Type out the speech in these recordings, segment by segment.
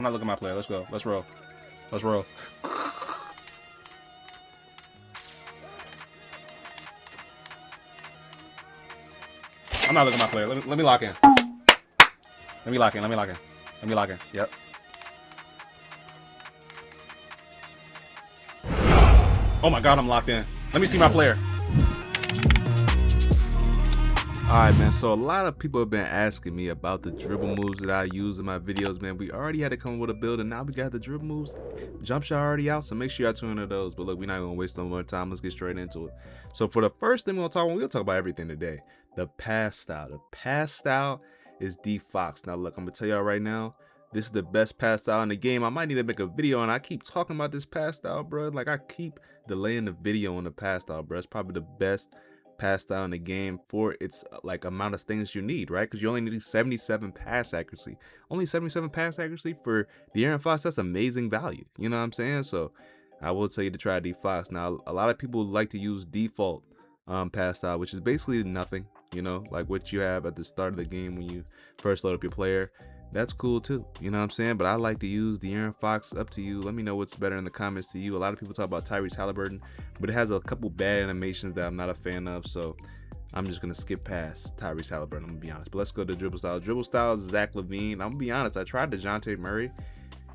I'm not looking at my player. Let's go. Let's roll. Let's roll. I'm not looking at my player. Let me lock in. Let me lock in. Let me lock in. Let me lock in. Yep. Oh my god, I'm locked in. Let me see my player. Alright, man, so a lot of people have been asking me about the dribble moves that I use in my videos, man. We already had to come with a build, and now we got the dribble moves. Jump shot already out, so make sure y'all tune into those. But look, we're not going to waste no more time. Let's get straight into it. So for the first thing we'll talk about everything today. The pass style. The pass style is D Fox. Now, look, I'm going to tell y'all right now, this is the best pass style in the game. I might need to make a video, and I keep talking about this pass style, bro. Like, I keep delaying the video on the pass style, bro. It's probably the best pass style in the game for its like amount of things you need, right? Because you only need 77 pass accuracy. Only 77 pass accuracy for De'Aaron Fox. That's amazing value. You know what I'm saying? So I will tell you to try D Fox. Now, a lot of people like to use default pass style, which is basically nothing. You know, like what you have at the start of the game when you first load up your player. That's cool too, you know what I'm saying? But I like to use De'Aaron Fox. Up to you. Let me know what's better in the comments to you. A lot of people talk about Tyrese Halliburton, but it has a couple bad animations that I'm not a fan of, so I'm just gonna skip past Tyrese Halliburton, I'm gonna be honest. But let's go to dribble style. Dribble style is Zach LaVine. I'm gonna be honest, I tried DeJounte Murray.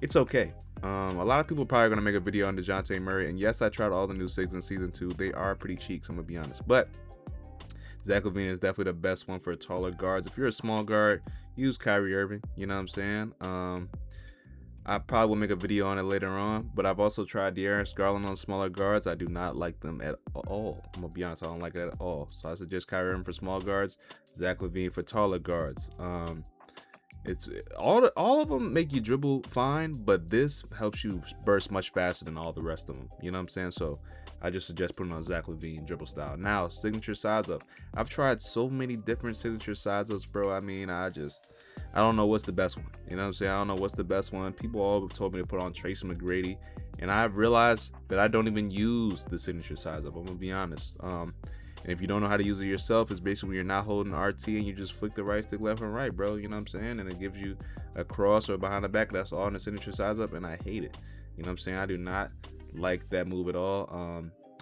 It's okay. A lot of people are probably gonna make a video on DeJounte Murray, and yes, I tried all the new sigs in season 2. They are pretty cheap, so I'm gonna be honest. But Zach LaVine is definitely the best one for taller guards. If you're a small guard, use Kyrie Irving. You know what I'm saying? I probably will make a video on it later on, but I've also tried Darius Garland on smaller guards. I do not like them at all. I'm gonna be honest, I don't like it at all. So I suggest Kyrie Irving for small guards, Zach LaVine for taller guards. It's all of them make you dribble fine, but this helps you burst much faster than all the rest of them. You know what I'm saying? So I just suggest putting on Zach LaVine dribble style. Now, signature size up. I've tried so many different signature size ups, bro. I mean, I don't know what's the best one. You know what I'm saying? I don't know what's the best one. People all told me to put on Tracy McGrady, and I've realized that I don't even use the signature size up. I'm gonna be honest. And if you don't know how to use it yourself, it's basically when you're not holding RT and you just flick the right stick left and right, bro. You know what I'm saying? And it gives you a cross or behind the back. That's all in the signature size up, and I hate it. You know what I'm saying? I do not like that move at all.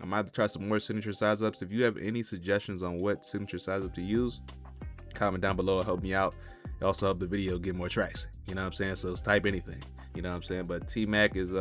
I might have to try some more signature size ups. If you have any suggestions on what signature size up to use, comment down below. It'll help me out. It also help the video get more traction. You know what I'm saying? So type anything. You know what I'm saying? But T-Mac is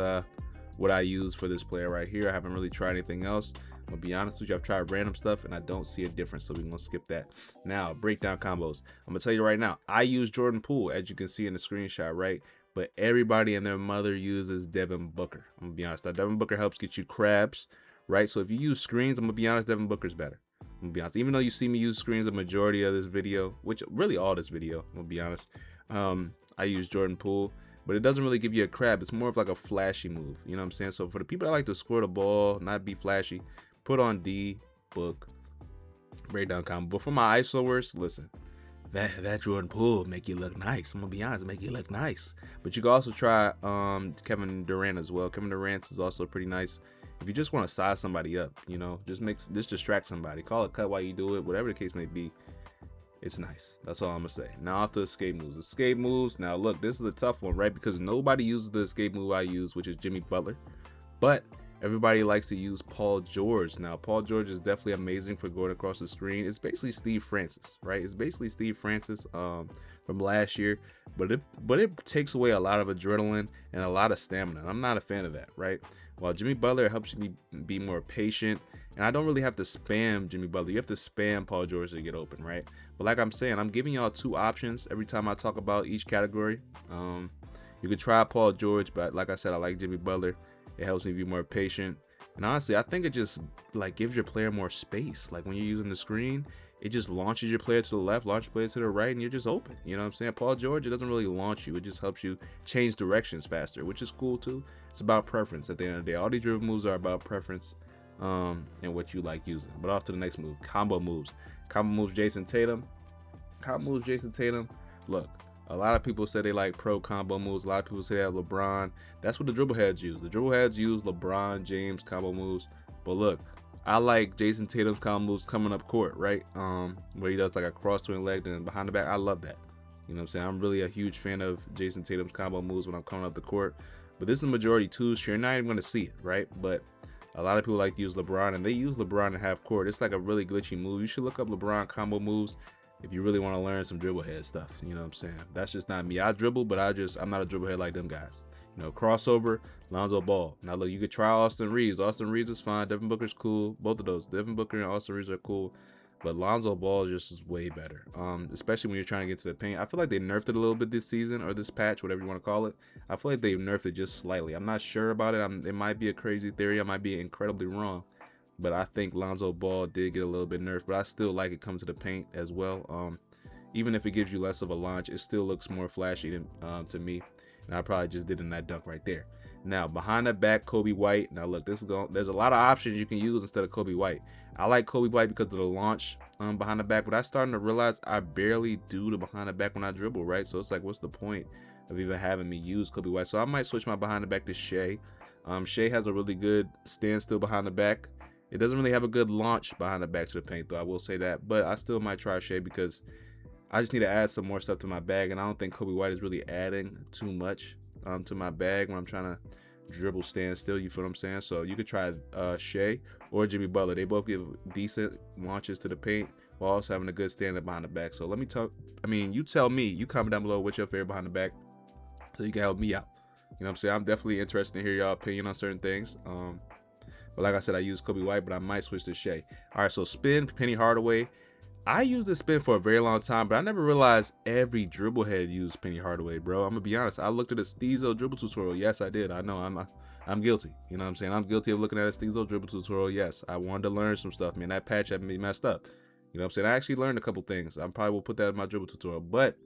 what I use for this player right here. I haven't really tried anything else. I'm gonna be honest with you, I've tried random stuff and I don't see a difference, so we're gonna skip that. Now, breakdown combos. I'm gonna tell you right now, I use Jordan Poole, as you can see in the screenshot, right? But everybody and their mother uses Devin Booker. I'm gonna be honest. Now, Devin Booker helps get you crabs, right? So if you use screens, I'm gonna be honest, Devin Booker's better. I'm gonna be honest. Even though you see me use screens a majority of this video, which really all this video, I'm gonna be honest. I use Jordan Poole, but it doesn't really give you a crab. It's more of like a flashy move. You know what I'm saying? So for the people that like to score the ball, not be flashy, put on D, Book, breakdown combo. But for my ISOers, listen, that Jordan Poole make you look nice. I'm gonna be honest, make you look nice. But you can also try Kevin Durant as well. Kevin Durant is also pretty nice. If you just want to size somebody up, you know, just distract somebody. Call it cut while you do it, whatever the case may be. It's nice. That's all I'm gonna say. Now off to escape moves. Escape moves. Now look, this is a tough one, right? Because nobody uses the escape move I use, which is Jimmy Butler. But everybody likes to use Paul George. Now, Paul George is definitely amazing for going across the screen. It's basically Steve Francis, right? It's basically Steve Francis from last year, but it takes away a lot of adrenaline and a lot of stamina. I'm not a fan of that, right? While Jimmy Butler helps you be more patient, and I don't really have to spam Jimmy Butler. You have to spam Paul George to get open, right? But like I'm saying, I'm giving y'all two options every time I talk about each category. You could try Paul George, but like I said, I like Jimmy Butler. It helps me be more patient, and honestly, I think it just like gives your player more space. Like when you're using the screen, it just launches your player to the left, launches your player to the right, and you're just open. You know what I'm saying? Paul George, it doesn't really launch you. It just helps you change directions faster, which is cool too. It's about preference at the end of the day. All these dribble moves are about preference and what you like using. But off to the next move, combo moves. Combo moves Jason Tatum. Combo moves Jason Tatum. Look, a lot of people say they like pro combo moves. A lot of people say they have LeBron. That's what the dribble heads use. The dribble heads use LeBron James combo moves. But look, I like Jason Tatum's combo moves coming up court, right? Where he does like a cross twin leg and behind the back. I love that. You know what I'm saying? I'm really a huge fan of Jason Tatum's combo moves when I'm coming up the court. But this is majority twos, so you're not even going to see it, right? But a lot of people like to use LeBron, and they use LeBron in half court. It's like a really glitchy move. You should look up LeBron combo moves if you really want to learn some dribble head stuff. You know what I'm saying? That's just not me. I dribble, but I'm not a dribble head like them guys. You know, crossover, Lonzo Ball. Now look, you could try Austin Reeves. Austin Reeves is fine. Devin Booker's cool. Both of those, Devin Booker and Austin Reeves, are cool. But Lonzo Ball is way better, especially when you're trying to get to the paint. I feel like they nerfed it a little bit this season, or this patch, whatever you want to call it. I feel like they've nerfed it just slightly. I'm not sure about it. It might be a crazy theory. I might be incredibly wrong. But I think Lonzo Ball did get a little bit nerfed. But I still like it coming to the paint as well. Even if it gives you less of a launch, it still looks more flashy than, to me. And I probably just did in that dunk right there. Now, behind the back, Kobe White. Now, look, there's a lot of options you can use instead of Kobe White. I like Kobe White because of the launch behind the back, but I'm starting to realize I barely do the behind the back when I dribble, right? So it's like, what's the point of even having me use Kobe White? So I might switch my behind the back to Shea. Shea has a really good standstill behind the back. It doesn't really have a good launch behind the back to the paint, though, I will say that. But I still might try Shea because I just need to add some more stuff to my bag, and I don't think Kobe White is really adding too much to my bag when I'm trying to dribble standstill. You feel what I'm saying? So you could try Shea or Jimmy Butler. They both give decent launches to the paint while also having a good standing behind the back. So let me talk. I mean, you tell me. You comment down below what's your favorite behind the back, so you can help me out. You know what I'm saying? I'm definitely interested to hear y'all opinion on certain things. But like I said, I use Kobe White, but I might switch to Shea. All right, so spin, Penny Hardaway. I used this spin for a very long time, but I never realized every dribble head used Penny Hardaway, bro. I'm gonna be honest. I looked at a Steezo dribble tutorial. Yes, I did. I know I'm guilty. You know what I'm saying? I'm guilty of looking at a Steezo dribble tutorial. Yes, I wanted to learn some stuff, man. That patch had me messed up. You know what I'm saying? I actually learned a couple things. I probably will put that in my dribble tutorial. But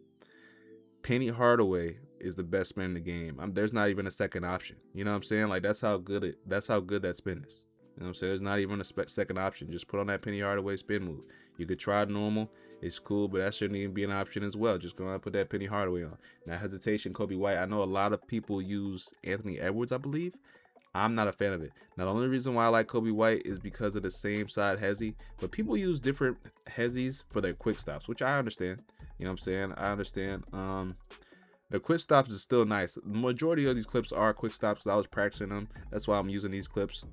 Penny Hardaway is the best spin in the game. There's not even a second option. You know what I'm saying? Like that's how good that spin is. You know what I'm saying? There's not even a second option. Just put on that Penny Hardaway spin move. You could try normal. It's cool, but that shouldn't even be an option as well. Just go ahead and put that Penny Hardaway on. Now, hesitation, Kobe White. I know a lot of people use Anthony Edwards, I believe. I'm not a fan of it. Now, the only reason why I like Kobe White is because of the same side hezzy. But people use different hezzies for their quick stops, which I understand. You know what I'm saying? I understand. The quick stops is still nice. The majority of these clips are quick stops because I was practicing them. That's why I'm using these clips.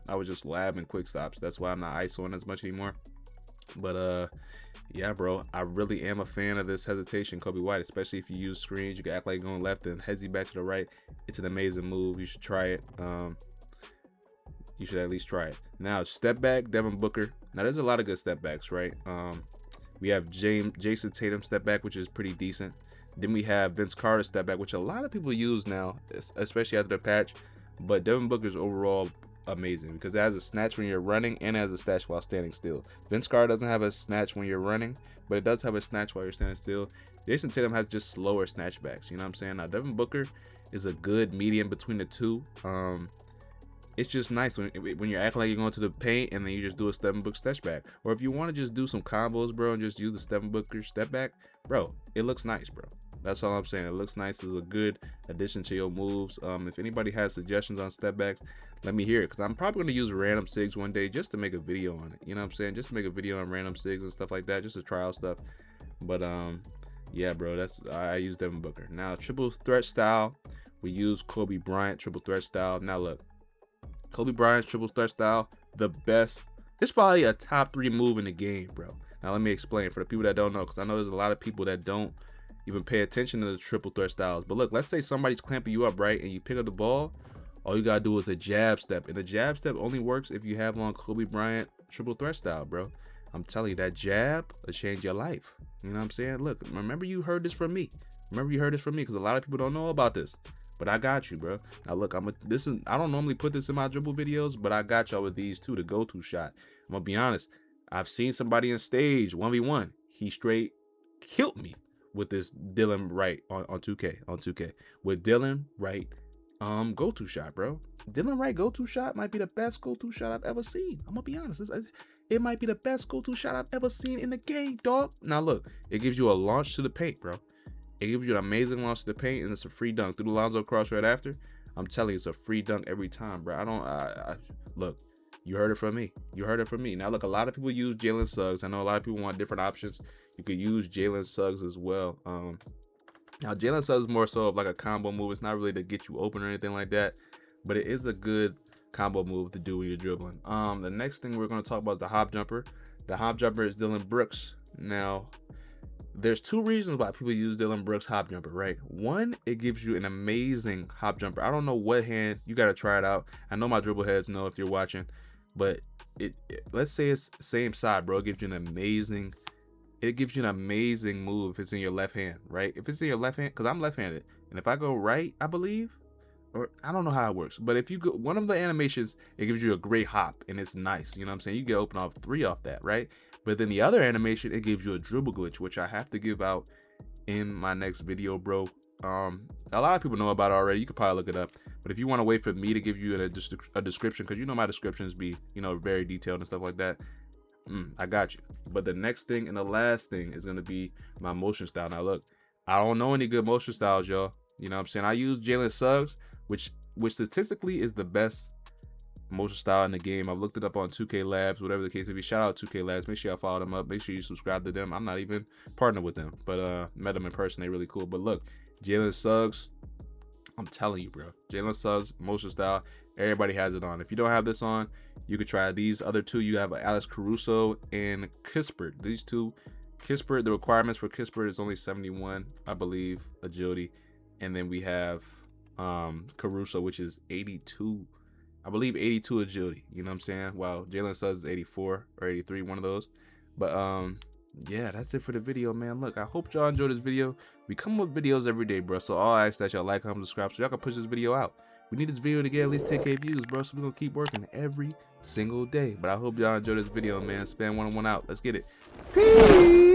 I was just labbing quick stops. That's why I'm not ISOing as much anymore. But yeah, bro, I really am a fan of this hesitation, Kobe White, especially if you use screens. You can act like you're going left and hezzy back to the right. It's an amazing move. You should try it. You should at least try it. Now, step back, Devin Booker. Now, there's a lot of good step backs, right? We have Jason Tatum step back, which is pretty decent. Then we have Vince Carter step back, which a lot of people use now, especially after the patch. But Devin Booker's overall amazing because it has a snatch when you're running and it has a snatch while standing still. Vince Carter doesn't have a snatch when you're running, but it does have a snatch while you're standing still. Jason Tatum has just slower snatchbacks. You know what I'm saying? Now, Devin Booker is a good medium between the two. It's just nice when you're acting like you're going to the paint and then you just do a Devin Booker stretch back. Or if you want to just do some combos, bro, and just use the Devin Booker step back, bro, it looks nice, bro. That's all I'm saying. It looks nice. It's a good addition to your moves. If anybody has suggestions on step backs, let me hear it. Because I'm probably going to use random sigs one day just to make a video on it. You know what I'm saying? Just to make a video on random sigs and stuff like that. Just to try out stuff. But, yeah, bro, I use Devin Booker. Now, triple threat style. We use Kobe Bryant triple threat style. Now, look. Kobe Bryant's triple threat style, the best. It's probably a top 3 move in the game, bro. Now, let me explain for the people that don't know. Because I know there's a lot of people that don't even pay attention to the triple threat styles. But look, let's say somebody's clamping you up, right? And you pick up the ball. All you gotta do is a jab step. And the jab step only works if you have on Kobe Bryant triple threat style, bro. I'm telling you, that jab will change your life. You know what I'm saying? Look, remember you heard this from me. Because a lot of people don't know about this. But I got you, bro. Now look, I don't normally put this in my dribble videos, but I got y'all with these two, the go-to shot. I'm gonna be honest. I've seen somebody in stage 1v1. He straight killed me with this Dylan Wright on 2K. With Dylan Wright go-to shot, bro. Dylan Wright go-to shot might be the best go-to shot I've ever seen. I'm gonna be honest. It might be the best go-to shot I've ever seen in the game, dog. Now look, it gives you a launch to the paint, bro. It gives you an amazing launch to the paint, and it's a free dunk through the Lonzo cross right after. I'm telling you, it's a free dunk every time, bro. Look. You heard it from me. You heard it from me. Now look, a lot of people use Jalen Suggs. I know a lot of people want different options. You could use Jalen Suggs as well. Now Jalen Suggs is more so of like a combo move. It's not really to get you open or anything like that, but it is a good combo move to do when you're dribbling. The next thing we're going to talk about is the hop jumper. The hop jumper is Dillon Brooks. Now, there's two reasons why people use Dillon Brooks hop jumper, right? One, it gives you an amazing hop jumper. I don't know what hand, you got to try it out. I know my dribble heads know if you're watching, but let's say it's same side, bro. It gives you an amazing move if it's in your left hand, right? If it's in your left hand, because I'm left-handed, and if I go right, I believe, or I don't know how it works, but if you go one of the animations, it gives you a great hop and it's nice, you know what I'm saying? You get open off 3 off that, right? But then the other animation, it gives you a dribble glitch, which I have to give out in my next video, bro. A lot of people know about it already. You could probably look it up, but if you want to wait for me to give you a description, because you know my descriptions be, you know, very detailed and stuff like that, I got you. But the next thing and the last thing is going to be my motion style. Now look, I don't know any good motion styles, y'all. You know what I'm saying? I use Jalen Suggs, which statistically is the best motion style in the game. I've looked it up on 2K Labs, whatever the case may be. Shout out 2K Labs. Make sure y'all follow them up. Make sure you subscribe to them. I'm not even partnered with them, but met them in person. They really cool. But look, Jalen Suggs, I'm telling you, bro. Jalen Suggs motion style. Everybody has it on. If you don't have this on, you could try these other two. You have Alex Caruso and Kispert. These two, Kispert, the requirements for Kispert is only 71, I believe, agility. And then we have Caruso, which is 82, I believe 82 agility. You know what I'm saying? Wow, Jalen Suggs is 84 or 83, one of those. But yeah, that's it for the video, man. Look, I hope y'all enjoyed this video. We come with videos every day, bro. So I'll ask that y'all like, comment, subscribe, so y'all can push this video out. We need this video to get at least 10K views, bro. So we're gonna keep working every single day. But I hope y'all enjoyed this video, man. Spam 101 out. Let's get it. Peace.